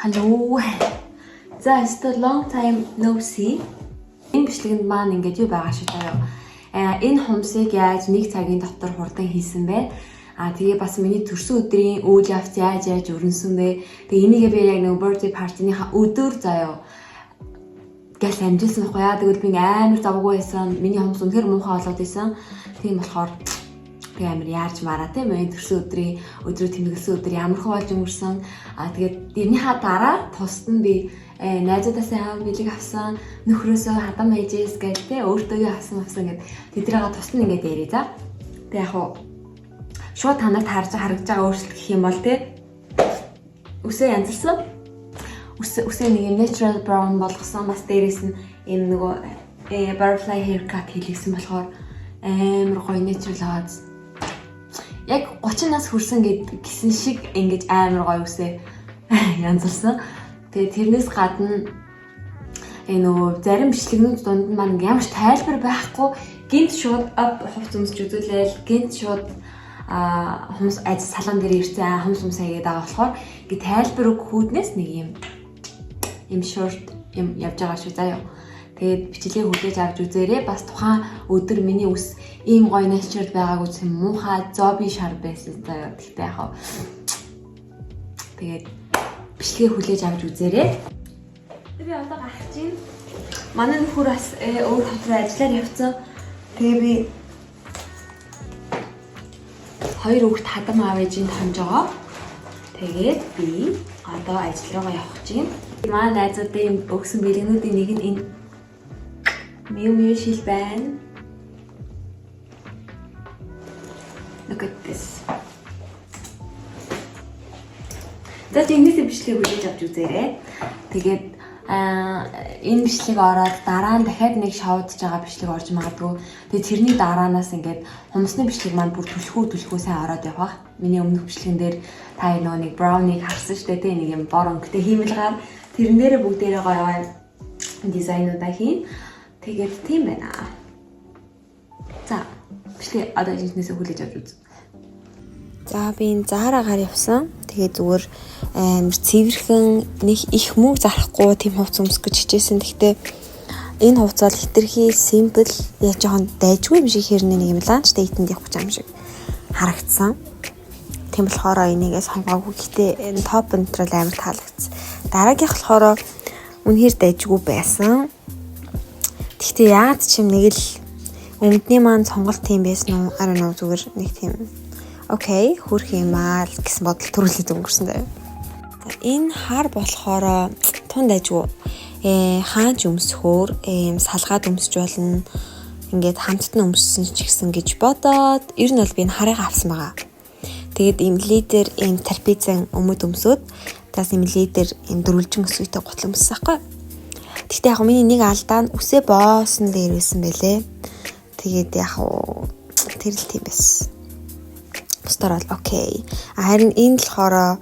Hello. За it's long time no see. Энэ бичлэгэнд маань ингээд юу байгаа шүү таа. Энэ хумсыг яаж нэг цагийн дотор хурдан хийсэн бэ? Тэгээ бас миний төрсөн өдрийн үйл явц яаж өрнсөн бэ? Тэгээ энийгээ би яг нэг birthday party-ныхаа өдөр заяа гэл амжилсан байхгүй яа. Тэгвэл би амар завгүй байсан. Миний хумс үнэхээр муухай болоод байсан. Тийм болохоор би амар яарч мараа тийм ээ. Төрсөн өдрөө тэмдэглэсэн өдөр ямар хөө болж өнгөрсөн. Тэгээд энийхээ дараа тусад нь би найзуудаас аав бэлэг авсан, нөхрөөсөө хадам ээжээс гэж те өөртөө авсан гэд тэдрээгээ тусад нь ингээд ярий за. Тэг яг уу шууд танарт харагдж байгаа өөрчлөлт гэх юм бол те үсээ янзлсан. Үсээ нэг юм natural brown болгосон, бас дээрээс нь ийм нөгөө butterfly haircut хийлгэсэн болохоор амар гоё natural аваад яг 30 нас хүрсэн гэсэн шиг ингэж амар гоё үсээ янзлсан. Тэгээ тэрнээс гадна нөгөө зарим бичлэгнүүд дунд нь маань ямар ч тайлбар байхгүй гинт шууд хувц өмсч үзүүлээл гинт шууд хүмүүс салон дээр ирсэн хүмүүс аягаад байгаа болохоор гээ тайлбар өгөхүүднээс нэг юм short юм явж байгаа шүү заяа. Тэгээд бичлэгийг хүлээж авч үзээрэй. Бас тухайн өдөр миний үс ийм гоё natural байгаагүй юм муухай зоби шар байсан заяа. Тэгтээ яхаа. Тэгээд бичлэгийг хүлээж авч үзээрэй. Би одоо гарах чинь манай нөхөр бас өөр хотод ажиллаар явцсан. Тэгээ би хоёр хүүхэд хадам аав ээжийн томж байгаа. Тэгээд би одоо ажил руугаа явах чинь. Манай найзуудын өгсөн бэлгэнүүдийн нэг нь энэ Miu шил байна. Look at this. За тэндээс бичлэг хүлээж авч үзээрэй. Тэгээд энэ бичлэг ороод дараа нь дахиад нэг шоудж байгаа бичлэг орж магадгүй. Тэгээд тэрний дараанаас ингээд хумсны бичлэг маань бүр түлхүү сайн ороод явах. Миний өмнөх бичлэгэн дээр та нөгөө нэг браунийг харсан шүү дээ. Нэг юм бор өнгөтэй хиймэлгаар тэрэн дээрээ бүгдээрээ гоё дизайнуудаа хийн. Тэгээд тийм байна. За бичлэг одоо энэснээс хүлээж авч үз. За би энэ заараагаар явсан. Тэгээ зүгээр амар цэвэрхэн нэг их мөнгө зарахгүй тийм хувц өмсөх гэж хичээсэн. Гэхдээ энэ хувц бол хитрхи simple яа жоохон дайжгүй юм шиг хэрнээ нэг юм ланч дейтэнд явах гэж юм шиг харагдсан. Тийм болохоор энийгээ сонгоогүй. Гэхдээ энэ топ энтрал амар таалагдсан. Дараагийнх болохоор үнэхээр дайжгүй байсан. Гэхдээ яад ч юм нэг л өмнөдний маань сонголт тийм байсан уу? I don't know зүгээр нэг тийм окей, хөрх юм аа гэсэн бодол төрүүлээд өнгөрсөн даа. За энэ хар болохоор тунд ажгүй. Хаанч өмсөхөөр салгаад өмсөж болно. Ингээд хамтд нь өмссөн ч гэсэн гэж бодоод ер нь бол би энэ харыг авсан байгаа. Тэгээд ийм лидер ийм трапезэн өмд өмсөд тас ийм лидер ийм дөрвөлжин өсвөйтэй гутал өмссөн байхгүй. Гэхдээ яг миний нэг алдаа нь үсээ боосон дээр байсан байлээ. Тэгээд яг тэр л тийм байсан. Бусдаар бол окей. Харин энэ болохоор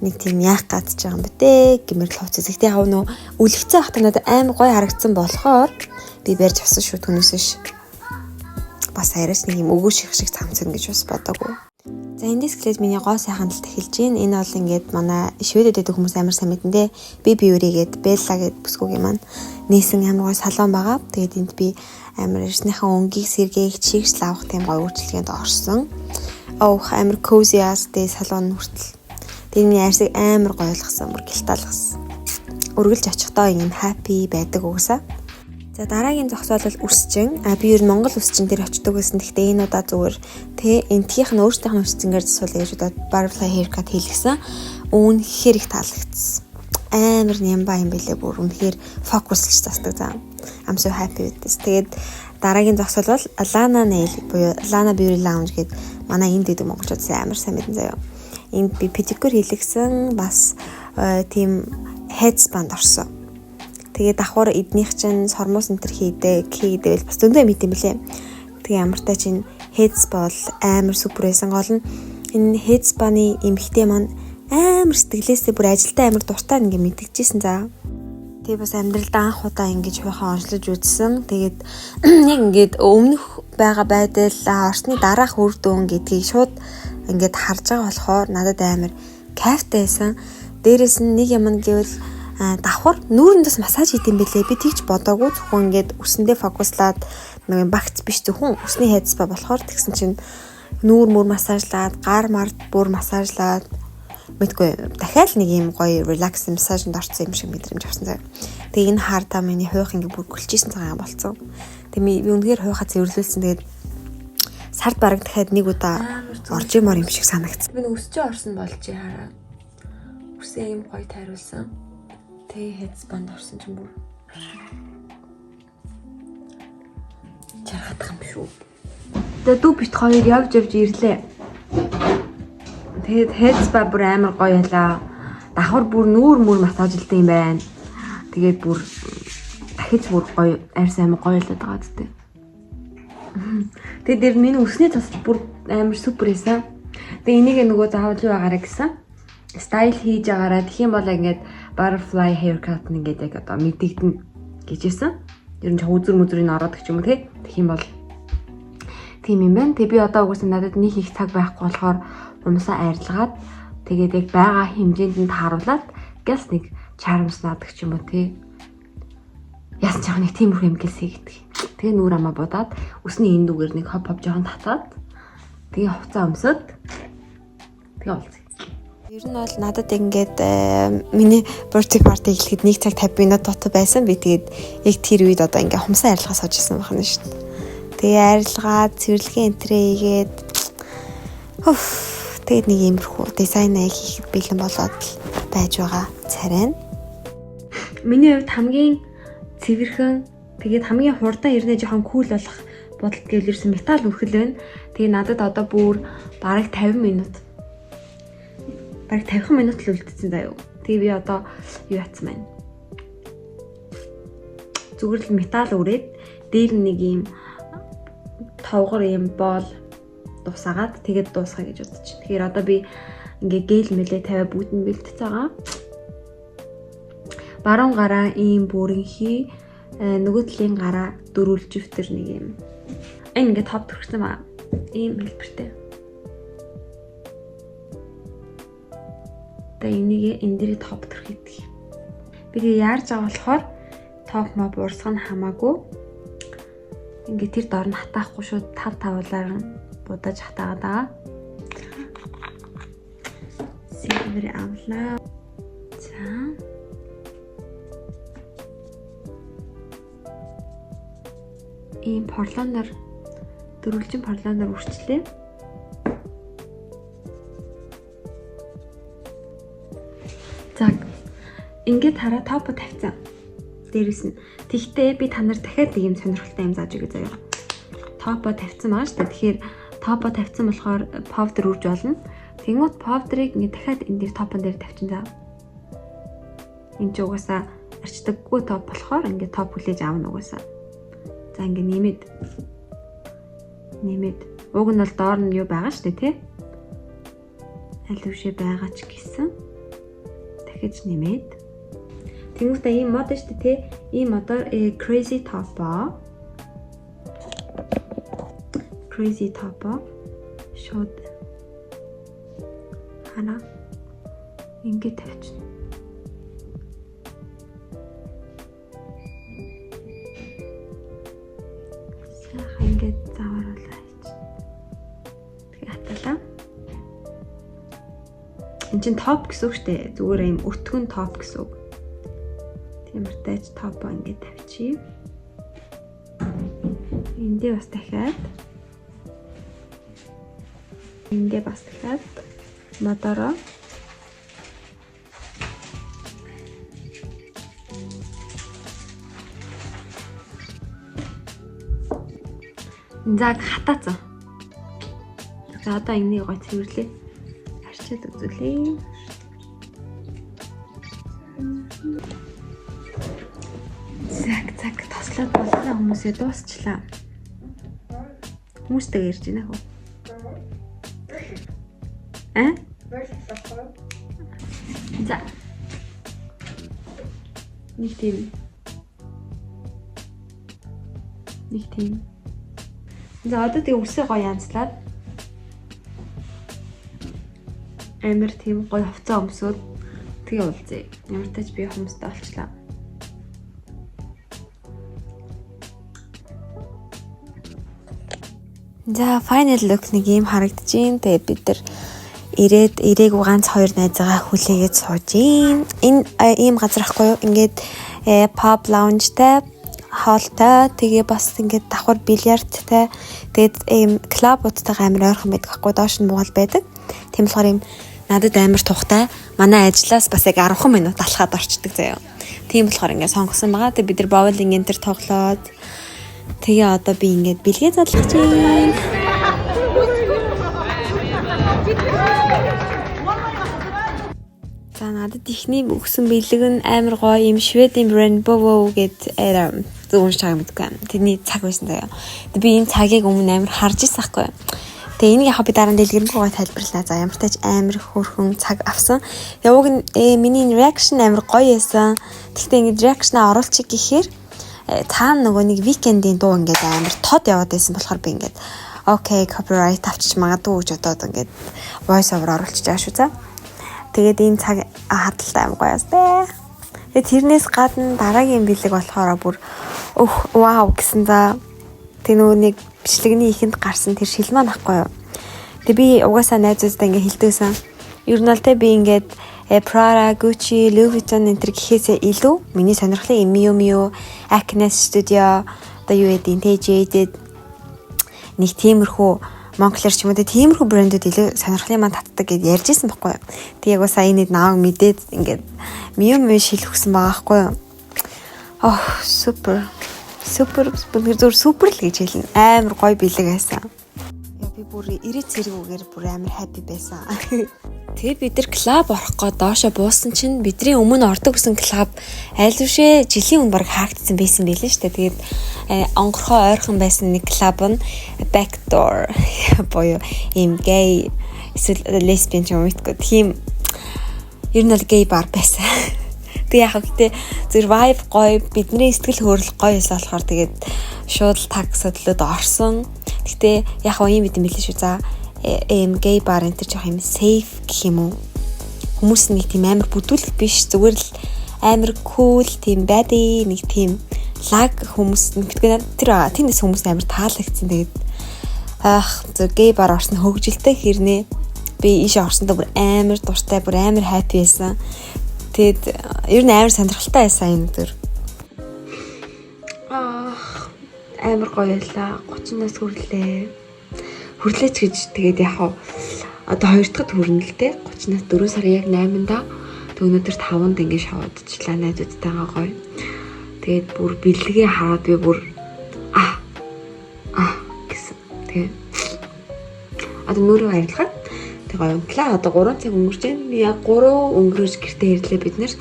нэг тийм яах гэж байгаа юм бэ те гэмэрл хувцас. Гэхдээ яг нөө үлгцэн хата надад амар гоё харагдсан болохоор би барьж авсан шүү түүнээс ш. Бас арайч нэг юм өгөөш их шиг цамцсан гэж бас бодоагүй. За эндээс эхлээд миний гоо сайхан талд эхэлж гин. Энэ бол ингээд манай Шведэд идэх хүмүүс амар сайн мэдэн дээ. Би биүрийгээд Белла гэд бүсгүйгийн маань нээсэн амар гоё салон байгаа. Тэгээд энд би амар ирснийхаа өнгийг сэргээх чигс лавах тийм гоё үйлчлэгэнд орсон. Амар cozy ass дэ салон хүртэл. Тэгээд миний арьсыг амар гоё болгосон, бүр гялтаалгасан. Өргөлж очихдоо юм happy байдаг угсаа. За дараагийн зогсоол бол үсчин. Би ер нь Монгол үсчин дээр очдог гэсэн. Гэхдээ энэ удаа зүгээр тэ энтгийнх нь өөрсдийнх нь үсчингээр засвал гэж удаа butterfly haircut хийлгэсэн. Үнэхээр их таалагдсан. Амар нямба юм бэлээ бүр үнэхээр фокуслж засдаг заа. I'm so happy with this. Тэгээд дараагийн зогсоол бол Lana Nail буюу Lana Beauty Lounge гэдэг манай энд дэдэг монголчууд амар сайн мэдэн заяа. Энд би pedicure хийлгэсэн, бас тийм headband орсон. Тэгээд давхар эднийх чинь сормоос энтер хийдэл бас зөндөө мэт юм блэ. Тэгээ амартай чинь headspa бол амар супер байсан. Гол нь энэ headspa-ны эмхтэй маань амар сэтгэлээсээ бүр ажилдаа амар дуртай ингээ мэдгэжсэн за. Тэгээ бас амьдралдаа анх удаа ингэж хойхоо онцлож үзсэн. Тэгээд яг ингээд өмнөх байгаа байдал орсны дараах үр дүн гэдгийг шууд ингээд харж байгаа болохоор надад амар кайфтай байсан. Дээрээс нь нэг юм гэвэл давхар нүүрэнд бас массаж хийдэм бэлээ. Би тэгж бодоогүй зөвхөн ингээд үсэндээ фокуслаад нэг багц биш зөвхөн үсний хайд спа болохоор тэгсэн чинь нүүр мөр массажлаад, гар мард бүр массажлаад мэдгүй дахиад нэг юм гоё релакс массажинд орсон юм шиг мэдрэмж авсан заяа. Тэгээ энэ хаартаа миний хойх ингээ бүр гөлчихсэн цагаан болцсон. Тэгээ би үнэхээр хойхоо цэвэрлүүлсэн. Тэгээд сард бараг дахиад нэг удаа орж имор юм шиг санагдсан. Би өсчөө орсон болж хараа. Үсээ юм гоё тайруулсан. Тэгээ хэдспанд орсон ч юм бүр чархатах юм шүү. Тэгээ дүү бит хоёр явж ирлээ. Тэгээд хэдспа бүр амар гоё ялаа. Давхар бүр нүүр мөр массажлдаг юм байна. Тэгээд бүр дахиж бүр гоё арьс амар гоё болоод байгаа зү. Тэгээд дээр миний өсний цас бүр амар супер байсан. Тэгээд энийг нөгөө заавал юу агаараа гэсэн. Стайл хийж агаараа тэгэх юм бол ингээд butterfly haircut ингээд яг одоо мэдэгдэн гэжсэн. Ер нь үзүр мүзрийн ороод гэх юм уу тэгэх юм бол тийм юм байна. Тэг би одоо угсаа надад нэг их цаг байхгүй болохоор умсаа арилгаад тэгээд яг байгаа хэмжээнд нь тааруулаад газ нэг чармс наадаг ч юм уу яасан ч яг нэг тиймэрхүү юм гэлсэй гэдэг. Тэгээ нүүр амаа будаад өсний энэ дүүгээр нэг хоп жоохон татаад тэгээ хуцаа өмсөд тэгээ болцсон. Ер нь бол надад ингээд миний birthday party эхлэхэд 1 цаг 50 минут дутуу байсан. Би тэгээд яг тэр үед одоо ингээд хумсаа арилгаа сууж исэн байна шүү дээ. Тэгээ арилгаад цэвэрлэгээ энтрээ хийгээд тэгээд нэг иймэрхүү дизайн хийхэд бэлэн болоод байж байгаа царай нь. Миний хувьд хамгийн цэвэрхэн тэгээд хамгийн хурдан ирнэ жоохон кул болох бодолт гэвэл ирсэн металл үрхэл байна. Тэгээ надад одоо бүр бараг 50 минут л үлдсэн заяа. Тэгээ би одоо юу яцсан байна. Зүгээр л металл үрээд дээр нэг ийм тавгар ийм боол дусаагаад тэгээд дуусгая гэж бодож байна. Тэгэхээр одоо би ингээ гэл мэлээ тавиа бүгд нь бэлтэж байгаа. Баруун гараа ийм бүрэнхий, нөгөө талын гараа дөрвөлживтер нэг юм. Энэ ингээ топ төрсөн ба ийм хэлбэртэй. Тэгээ энийг энэ дээр топ төрх гэдэг. Би тэгээ яарж байгаа болохоор топ моп урсгах нь хамаагүй. Ингээ тэр дор нь хатаахгүй шүү, тав тавуулаар нь будаж хатаагаад байгаа. Сэлбэр авлаа. За. Ийм порлоноор дөрвөлжин порлоноор үрчлээ. За. Ингээд хараа топо тавьцсан. Дээрээс нь. Тэгтээ би та нар дахиад нэг юм сонирхолтой юм зааж өгье заяа. Топо тавьсан байгаа шүү дээ. Тэгэхээр топо тавьсан болохоор powder үрж болно. Тэнгууд powder-ыг ингээд дахиад энэ дээр топон дээр тавьчин заа. Энд ч угаасаа арчдаггүй топ болохоор ингээд топ хүлээж аавна угаасаа. За ингээд нэмээд уг нь бол доор нь юу байгаа шүү дээ тий. Аль үшээ байгаа ч гэсэн дахиж нэмээд тэнгуүтээ ийм мод шүү дээ тий. Ийм модоор crazy top шууд хана ингээд тавьчихна. Сайхан ингээд завааруулаа хийчихна. Тэгээ хаталаа. Энд чинь топ гэсэн үг шүү дээ. Зүгээр юм өтгөн топ гэсэн үг. Тиймэртэйч топоо ингээд тавьчих. Эндээ бас дахиад модороо заг хатаацсан. За одоо энийг гой цэвэрлээ. Арчаад үзүүлээ. Цаг тослоод болсон хүмүүсээ дуусчлаа. Хүмүүстэй ярьж байна хөө. За. Нэг тийм. За одоо тэгээ үсээ гоё янзлаад амир тийм гоё хувцас өмсөд Тэгээ уулзъя. Ямар тач би хүмүүстэй олчлаа. За final look нэг юм харагдаж байна. Тэгээ бид нар ирээгүй ганц 2 найзаагаа хүлээгээд сууж байна. Энэ ийм газар ахгүй юу? Ингээд pub lounge-тай, хоолтой, тэгээ бас ингээд давхар бильярдтай, тэгээд ийм клубуудтай амар ойрхон байдаг ахгүй, доош нь муул байдаг. Тийм болохоор ийм надад амар тухтай. Манай ажлаас бас яг 10 минут алхаад орчдөг заяа. Тийм болохоор ингээд сонгосон байгаа. Тэгээ бид нар bowling энтер тоглоод тэгээ одоо би ингээд бэлгээ задлах чинь. За надад ихний өгсөн бэлэг нь амар гоё юм Шведийн брэнд Bovo гэд зүүн шаг мэдгүй. Тэрний цаг байсан заяа. Би энэ цагийг өмнө амар харж ирсэн байхгүй. Тэгээ энийг яг би дараа нь дэлгэрэнгүй гоё тайлбарлаа. За ямар тач амар хөөрхөн цаг авсан. Тэгээ уг нь миний reaction амар гоё байсан. Тэгтээ ингэ reaction-а оруулчих гэхээр цаана нөгөө нэг weekend-ийн дуу ингээд амар тод яваад байсан болохоор би ингээд окей copyright авчиж магадгүй гэж бодоод ингээд voice over оруулчих жаа шүү за. Тэгээд энэ цаг хадалтай амар гоё ястай. Тэгээд тэрнээс гадна дараагийн бэлэг болохоор бүр вау гэсэн за. Тэг нөгөө нэг бичлэгний ихэнд гарсан тэр шил маань ахгүй юу. Тэг би угаасаа найзуудтай ингээ хэлдэгсэн. Ер нь л те би ингээд Prada, Gucci, Louis Vuitton энэ төр гэхээсээ илүү миний сонирхлын Miu Miu, Acne Studio, одоо юу гэдэг нь Jaded нэг тиймэрхүү Монголоор ч юм уу тиймэрхүү брэндүүд илүү сонирхлын маань татдаг гэж ярьж ирсэн байхгүй юу. Тэг яг уусаа энэ нааг мэдээд ингээд Miu Miu шил өгсөн байгаа байхгүй юу. Супер л гэж хэлнэ. Амар гоё бэлэг байсан. Би бүр ирээд зэрэгүүгээр бүр амар happy байсан. Тэгээ бид нар клуб орох гээд доошо буусан чинь бидний өмнө ордог гэсэн клуб аль вшээ жилийн өмнө баг хаагдсан байсан байлээ шүү дээ. Тэгээд онгорхоо ойрхон байсан нэг клуб нь Backdoor боёо им гей эсвэл лесбиан ч юм уу гэдэг. Тийм ер нь л гей бар байсан. Тэг яг гэхдээ зөв vibe гоё бидний сэтгэл хөдлөл гоё байсан болохоор тэгээд шууд таг содлоод орсон. Гэтэ яг уу юм бидэм билээ шүү. За гей бар энэ ч яг юм safe гэх юм уу. Хүмүүс нэг тийм амар бүдүүлэг биш зүгээр л амар cool тийм бади нэг тийм лаг хүмүүс битгээ тэр тиймээс хүмүүс амар таалагдсан. Тэгээд зөв гей бар орсон хөвгөлтэй хэрнээ би ийшээ орсондоо бүр амар дуртай бүр амар happy байсан. Тэгэд ер нь амар сонирхолтой байсан энэ өдөр. Амар гоё байлаа. 30-наас хүрлээ. Хүрлээч гэж тэгээд яг одоо 2 дахь хүрнэ л дээ. 30-наас 4 сарын яг 8-нда тэг өнөөдөр 5-нд ингэ шавуудчихлаа найзуудтайгаа гоё. Тэгээд бүр бэлгээ хараад би бүр гэсэн. Тэгээд одоо нөрөө арилгаад тэг гоё унтлаа. Одоо 3 цаг өнгөрч байна. Би яг 3 өнгөрөөж гэртээ ирлээ бид нэр.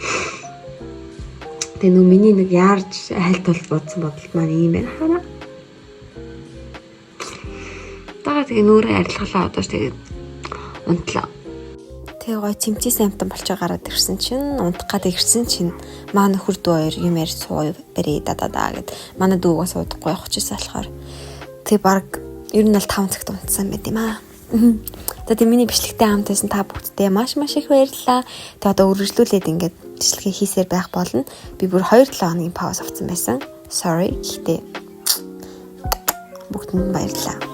Тэгээ нөө миний нэг яарж хальт бол бодсон бодолт маань ийм байна хараа. Тэгээ нүүрээ арилгалаа одоо тэгээд унтлаа. Тэгээ гоё цэмцээс амтан болж гараад ирсэн чинь унтах гад ирсэн чинь маа нөхөр дүү хоёр юм ярьж сууя бэрээ дадаа гэд манай дүүгөө суудахгүй явах чийсэн болохоор тэг баг ер нь л 5 цагт унтсан байт юм аа. За тэг миний бичлэгтэй хамтайсан та бүгдтэй маш их баярлалаа. Тэг одоо үргэлжлүүлээд ингээд бичлэгээ хийсээр байх болно. Би бүр 2-7 хоногийн пауз авсан байсан. Sorry гэхдээ бүгдэнд баярлалаа.